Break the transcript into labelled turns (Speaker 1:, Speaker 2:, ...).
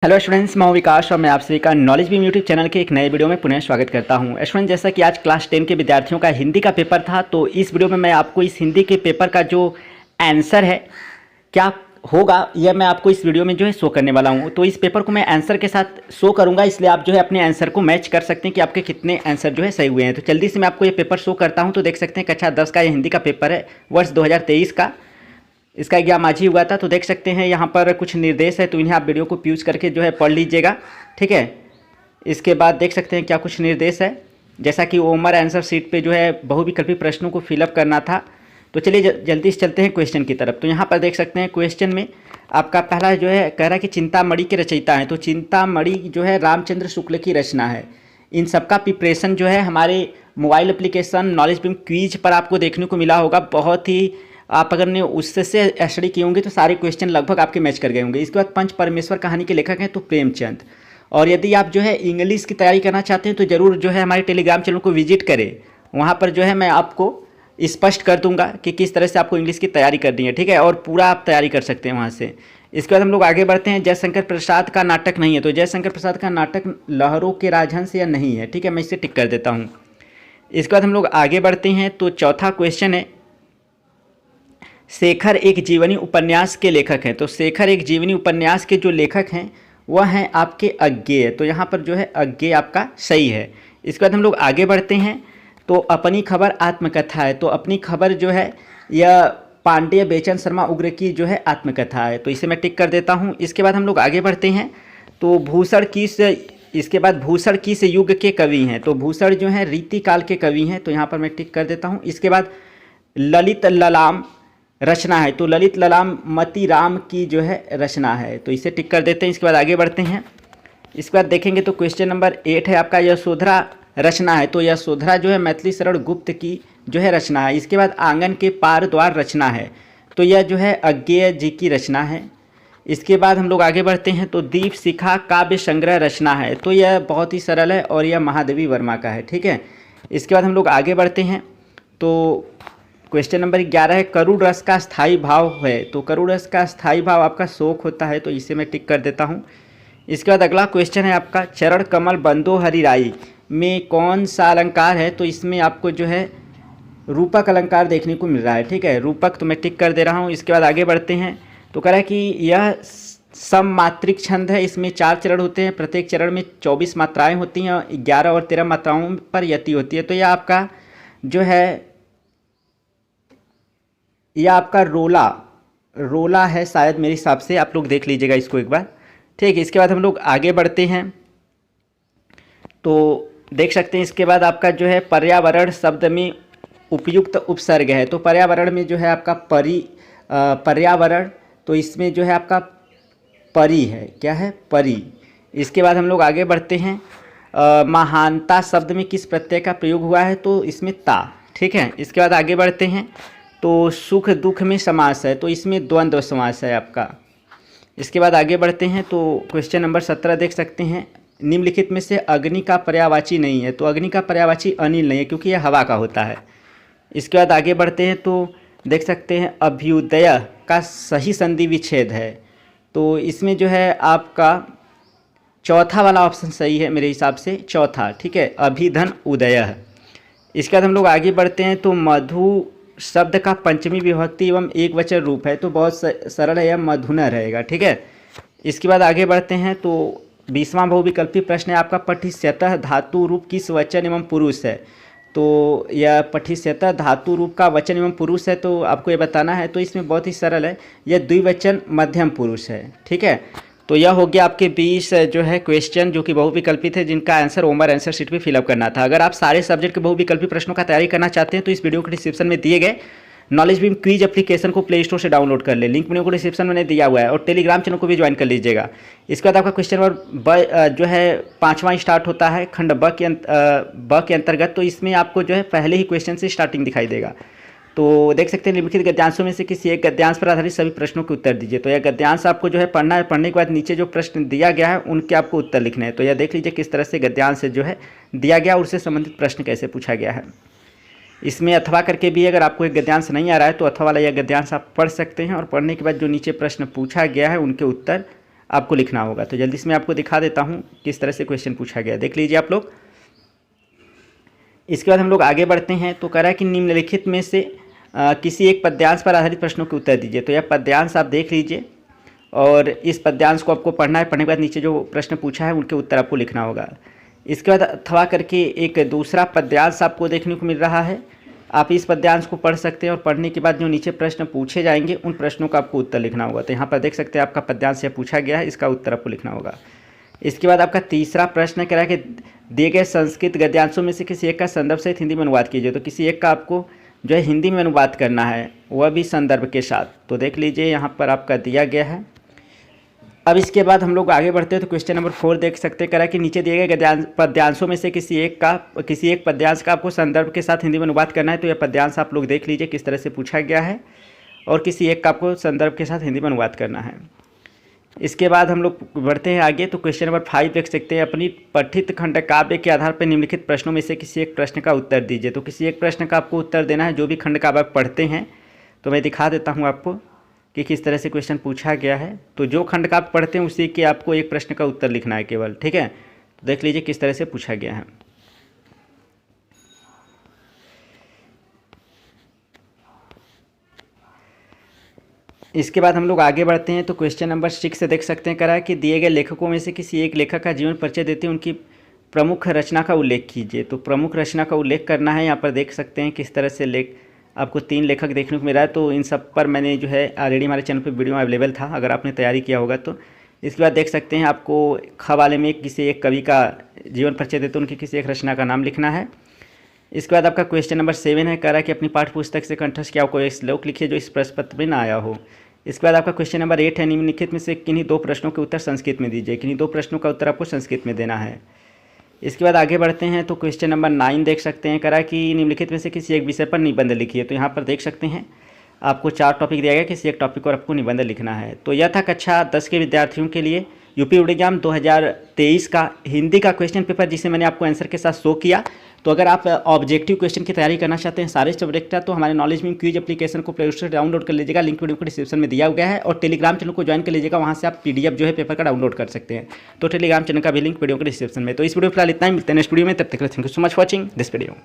Speaker 1: Hello students, मैं हूं विकास और मैं आप सभी का नॉलेज बीम यूट्यूब चैनल के एक नए वीडियो में पुनः स्वागत करता हूं। स्टूडेंट, जैसा कि आज क्लास 10 के विद्यार्थियों का हिंदी का पेपर था, तो इस वीडियो में मैं आपको इस हिंदी के पेपर का जो आंसर है क्या होगा यह मैं आपको इस वीडियो में जो है शो करने वाला हूं। तो इस पेपर को मैं आंसर के साथ शो करूंगा, इसलिए आप जो है अपने आंसर को मैच कर सकते हैं कि आपके कितने आंसर जो है सही हुए हैं। तो जल्दी से मैं आपको ये पेपर शो करता हूँ। तो देख सकते हैं कक्षा 10 का ये हिंदी का पेपर है, वर्ष 2023 का। इसका एग्जाम आज ही हुआ था। तो देख सकते हैं यहाँ पर कुछ निर्देश है, तो इन्हें आप वीडियो को प्यूज करके जो है पढ़ लीजिएगा, ठीक है। इसके बाद देख सकते हैं क्या कुछ निर्देश है, जैसा कि ओमर आंसर शीट पे जो है बहुविकल्पी प्रश्नों को फिलअप करना था। तो चलिए जल्दी से चलते हैं क्वेश्चन की तरफ। तो यहाँ पर देख सकते हैं क्वेश्चन में आपका पहला जो है कह रहा है कि चिंतामणि के रचयिता हैं। तो चिंतामणि जो है रामचंद्र शुक्ल की रचना है। इन सबका प्रिपरेशन जो है हमारे mobile application knowledge beam quiz पर आपको देखने को मिला होगा। बहुत ही आप अगर ने उससे स्टडी किए होंगे तो सारे क्वेश्चन लगभग आपके मैच कर गए होंगे। इसके बाद पंच परमेश्वर कहानी के लेखक हैं तो प्रेमचंद। और यदि आप जो है इंग्लिश की तैयारी करना चाहते हैं तो ज़रूर जो है हमारे टेलीग्राम चैनल को विजिट करें। वहाँ पर जो है मैं आपको स्पष्ट कर दूंगा कि किस तरह से आपको इंग्लिश की तैयारी करनी है, ठीक है। और पूरा आप तैयारी कर सकते हैं वहाँ से। इसके बाद हम लोग आगे बढ़ते हैं। जयशंकर प्रसाद का नाटक नहीं है। तो जयशंकर प्रसाद का नाटक लहरों के राजहंस या नहीं है, ठीक है। मैं इसे टिक कर देता हूँ। इसके बाद हम लोग आगे बढ़ते हैं। तो चौथा क्वेश्चन है, शेखर एक जीवनी उपन्यास के लेखक हैं। तो शेखर एक जीवनी उपन्यास के जो लेखक हैं वह हैं आपके अज्ञेय। तो यहाँ पर जो है अज्ञेय आपका सही है। इसके बाद हम लोग आगे बढ़ते हैं। तो अपनी खबर आत्मकथा है। तो अपनी खबर जो है यह पांडेय बेचन शर्मा उग्र की जो है आत्मकथा है। तो इसे मैं टिक कर देता हूँ। इसके बाद हम लोग आगे बढ़ते हैं। तो भूषण किस युग के कवि हैं। तो भूषण जो है रीतिकाल के कवि हैं। तो यहाँ पर मैं टिक कर देता हूँ। इसके बाद ललित ललाम रचना है। तो ललित ललाम मतीराम की जो है रचना है। तो इसे टिक कर देते हैं। इसके बाद आगे बढ़ते हैं। इसके बाद देखेंगे तो क्वेश्चन नंबर 8 है आपका यशोधरा रचना है। तो यशोधरा जो है मैथिली शरण गुप्त की जो है रचना है। इसके बाद आंगन के पार द्वार रचना है। तो यह जो है अज्ञेय जी की रचना है। इसके बाद हम लोग आगे बढ़ते हैं। तो दीप शिखा काव्य संग्रह रचना है। तो यह बहुत ही सरल है और यह महादेवी वर्मा का है, ठीक है। इसके बाद हम लोग आगे बढ़ते हैं। तो क्वेश्चन नंबर 11 है, करुण रस का स्थायी भाव है। तो करुण रस का स्थायी भाव आपका शोक होता है। तो इसे मैं टिक कर देता हूँ। इसके बाद अगला क्वेश्चन है आपका, चरण कमल बंदो हरिराई में कौन सा अलंकार है। तो इसमें आपको जो है रूपक अलंकार देखने को मिल रहा है, ठीक है। रूपक तो मैं टिक कर दे रहा हूँ। इसके बाद आगे बढ़ते हैं। तो कह रहा है कि यह सममात्रिक छंद है। इसमें 4 चरण होते हैं। प्रत्येक चरण में 24 मात्राएँ होती हैं। 11 और 13 मात्राओं पर यति होती है। तो यह आपका जो है यह आपका रोला है शायद, मेरे हिसाब से। आप लोग देख लीजिएगा इसको एक बार, ठीक है। इसके बाद हम लोग आगे बढ़ते हैं। तो देख सकते हैं इसके बाद आपका जो है पर्यावरण शब्द में उपयुक्त उपसर्ग है। तो पर्यावरण में जो है आपका पर्यावरण, तो इसमें जो है आपका परि है। क्या है? परि। इसके बाद हम लोग आगे बढ़ते हैं। महानता शब्द में किस प्रत्यय का प्रयोग हुआ है। तो इसमें ता, ठीक है। इसके बाद आगे बढ़ते हैं। तो सुख दुख में समास है। तो इसमें द्वंद्व समास है आपका। इसके बाद आगे बढ़ते हैं। तो क्वेश्चन नंबर 17 देख सकते हैं, निम्नलिखित में से अग्नि का पर्यायवाची नहीं है। तो अग्नि का पर्यायवाची अनिल नहीं है, क्योंकि यह हवा का होता है। इसके बाद आगे बढ़ते हैं। तो देख सकते हैं अभ्युदय का सही संधि विच्छेद है। तो इसमें जो है आपका चौथा वाला ऑप्शन सही है मेरे हिसाब से, चौथा, ठीक है, अभिधन उदय है। इसके बाद हम लोग आगे बढ़ते हैं। तो मधु शब्द का पंचमी विभक्ति एवं एक वचन रूप है। तो बहुत सरल है, यह मधुना रहेगा, ठीक है। इसके बाद आगे बढ़ते हैं। तो 20वां बहुविकल्पी प्रश्न है आपका, पठिष्यतः धातु रूप किस वचन एवं पुरुष है। तो यह पठिष्यतः धातु रूप का वचन एवं पुरुष है। तो आपको ये बताना है। तो इसमें बहुत ही सरल है, यह द्विवचन मध्यम पुरुष है, ठीक है। तो यह हो गया आपके 20 जो है क्वेश्चन जो कि बहुविकल्पी थे, जिनका आंसर ओमर आंसर शीट पे फिलअप करना था। अगर आप सारे सब्जेक्ट के बहुविकल्पी प्रश्नों का तैयारी करना चाहते हैं तो इस वीडियो के डिस्क्रिप्शन में दिए गए नॉलेज बीम क्विज एप्लीकेशन को प्ले स्टोर से डाउनलोड कर ले। लिंक वीडियो को डिस्क्रिप्शन में दिया हुआ है। और टेलीग्राम चैनल को भी ज्वाइन कर लीजिएगा। इसके बाद आपका क्वेश्चन नंबर जो है 5वां स्टार्ट होता है खंड ब के अंतर्गत। तो इसमें आपको जो है पहले ही क्वेश्चन से स्टार्टिंग दिखाई देगा। तो देख सकते हैं, निम्नलिखित गद्यांशों में से किसी एक गद्यांश पर आधारित सभी प्रश्नों के उत्तर दीजिए। तो यह गद्यांश आपको जो है पढ़ना है। पढ़ने के बाद नीचे जो प्रश्न दिया गया है उनके आपको उत्तर लिखने हैं। तो यह देख लीजिए किस तरह से गद्यांश जो है दिया गया और उससे संबंधित प्रश्न कैसे पूछा गया है। इसमें अथवा करके भी अगर आपको एक गद्यांश नहीं आ रहा है तो अथवा वाला यह गद्यांश आप पढ़ सकते हैं। और पढ़ने के बाद जो नीचे प्रश्न पूछा गया है उनके उत्तर आपको लिखना होगा। तो जल्दी से मैं आपको दिखा देता हूँ किस तरह से क्वेश्चन पूछा गया, देख लीजिए आप लोग। इसके बाद हम लोग आगे बढ़ते हैं। तो कह रहा है कि निम्नलिखित में से किसी एक पद्यांश पर आधारित प्रश्नों के उत्तर दीजिए। तो यह पद्यांश आप देख लीजिए और इस पद्यांश को आपको पढ़ना है। पढ़ने के बाद नीचे जो प्रश्न पूछा है उनके उत्तर आपको लिखना होगा। इसके बाद अथवा करके एक दूसरा पद्यांश आपको देखने को मिल रहा है। आप इस पद्यांश को पढ़ सकते हैं और पढ़ने के बाद जो नीचे प्रश्न पूछे जाएंगे उन प्रश्नों का आपको उत्तर लिखना होगा। तो यहाँ पर देख सकते हैं आपका पद्यांश यह पूछा गया है, इसका उत्तर आपको लिखना होगा। इसके बाद आपका तीसरा प्रश्न कह रहा है कि दिए गए संस्कृत गद्यांशों में से किसी एक का संदर्भ सहित हिंदी में अनुवाद कीजिए। तो किसी एक का आपको जो है हिंदी में अनुवाद करना है, वह भी संदर्भ के साथ। तो देख लीजिए यहाँ पर आपका दिया गया है। अब इसके बाद हम लोग आगे बढ़ते हैं। तो क्वेश्चन नंबर 4 देख सकते हैं, कह रहा है कि नीचे दिए गए पद्यांशों में से किसी एक पद्यांश का आपको संदर्भ के साथ हिंदी में अनुवाद करना है। तो यह पद्यांश आप लोग देख लीजिए किस तरह से पूछा गया है और किसी एक का आपको संदर्भ के साथ हिंदी में अनुवाद करना है। इसके बाद हम लोग बढ़ते हैं आगे। तो क्वेश्चन नंबर 5 देख सकते हैं, अपनी पठित खंड काव्य के आधार पर निम्नलिखित प्रश्नों में से किसी एक प्रश्न का उत्तर दीजिए। तो किसी एक प्रश्न का आपको उत्तर देना है, जो भी खंड काव्य आप पढ़ते हैं। तो मैं दिखा देता हूँ आपको कि किस तरह से क्वेश्चन पूछा गया है। तो जो खंड का आप पढ़ते हैं उसी के आपको एक प्रश्न का उत्तर लिखना है केवल, ठीक है। तो देख लीजिए किस तरह से पूछा गया है। इसके बाद हम लोग आगे बढ़ते हैं। तो क्वेश्चन नंबर 6 से देख सकते हैं, कह रहा है कि दिए गए लेखकों में से किसी एक लेखक का जीवन परिचय देते हैं उनकी प्रमुख रचना का उल्लेख कीजिए। तो प्रमुख रचना का उल्लेख करना है। यहाँ पर देख सकते हैं किस तरह से आपको 3 लेखक देखने को मिल रहा है। तो इन सब पर मैंने जो है ऑलरेडी हमारे चैनल पर वीडियो अवेलेबल था, अगर आपने तैयारी किया होगा तो। इसके बाद देख सकते हैं आपको ख वाले में किसी एक कवि का जीवन परिचय देते उनकी किसी एक रचना का नाम लिखना है। इसके बाद आपका क्वेश्चन नंबर 7 है, कह रहा है कि अपनी पाठ्य पुस्तक से कंठस्थ किया कोई श्लोक लिखिए जो इस प्रश्न पत्र में ना आया हो। इसके बाद आपका क्वेश्चन नंबर 8 है, निम्नलिखित में से किन्हीं 2 प्रश्नों के उत्तर संस्कृत में दीजिए। किन्हीं 2 प्रश्नों का उत्तर आपको संस्कृत में देना है। इसके बाद आगे बढ़ते हैं। तो क्वेश्चन नंबर 9 देख सकते हैं, कह रहा है कि निम्नलिखित में से किसी एक विषय पर निबंध लिखिए। तो यहाँ पर देख सकते हैं आपको 4 टॉपिक दिया गया, किसी एक टॉपिक पर आपको निबंध लिखना है। तो यह था कक्षा 10 के विद्यार्थियों के लिए यूपी बोर्ड एग्जाम 2023 का हिंदी का क्वेश्चन पेपर, जिसे मैंने आपको आंसर के साथ शो किया। तो अगर आप ऑब्जेक्टिव क्वेश्चन की तैयारी करना चाहते हैं सारे सब्जेक्ट का, तो हमारे नॉलेज में क्विज एप्लीकेशन को प्ले स्टोर से डाउनलोड कर लीजिएगा, लिंक वीडियो को डिस्क्रिप्शन में दिया गया है। और टेलीग्राम चैनल को ज्वाइन कर लीजिएगा, वहाँ से आप PDF जो है पेपर का डाउनलोड कर सकते हैं। तो टेलीग्राम चैनल का भी लिंक वीडियो को डिस्क्रिप्शन में। तो इस वीडियो फिलहाल इतना ही, मिलते हैं नेक्स्ट वीडियो में, तब तक thank you so much for watching this video.